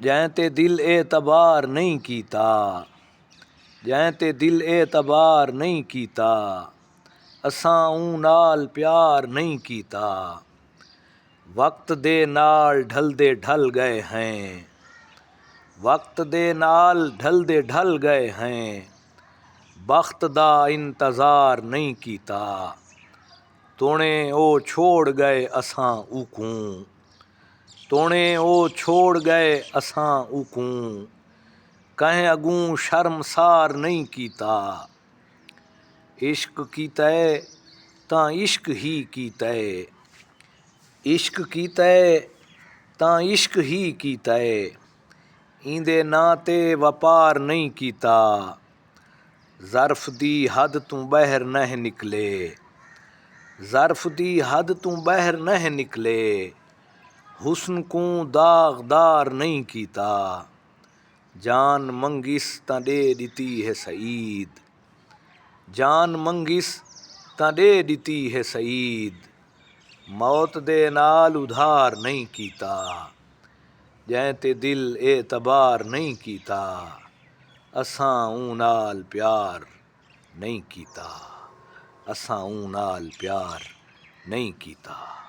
जैं ते दिल एतबार नहीं कीता, जैं ते दिल एतबार नहीं कीता, असां ऊं नाल प्यार नहीं कीता। वक्त दे नाल ढलदे ढल गए हैं, वक्त दे नाल ढलदे ढल गए हैं, बख्त दा इंतज़ार नहीं कीता। तोणे ओ छोड़ गए असां ऊकूं, तोणे ओ छोड़ गए असां ऊकूं, कहें अगूं शर्मसार नहीं कीता। इश्क कीतै तां इश्क ही कीतै, इश्क कीतै तां इश्क ही कीतै, इंदे नां ते वपार नहीं कीता। ज़र्फ दी हद तू बहर नह निकले, ज़र्फ दी हद तू बहर नह निकले, हुस्न को दागदार नहीं कीता। जान मंगिस तां दे दिती है सईद, जान मंगिस तां दे दिती है सईद, मौत दे नाल उधार नहीं कीता। जैं ते दिल एतबार नहीं कीता, असां ऊं नाल प्यार नहीं कीता, असां ऊं नाल प्यार नहीं कीता।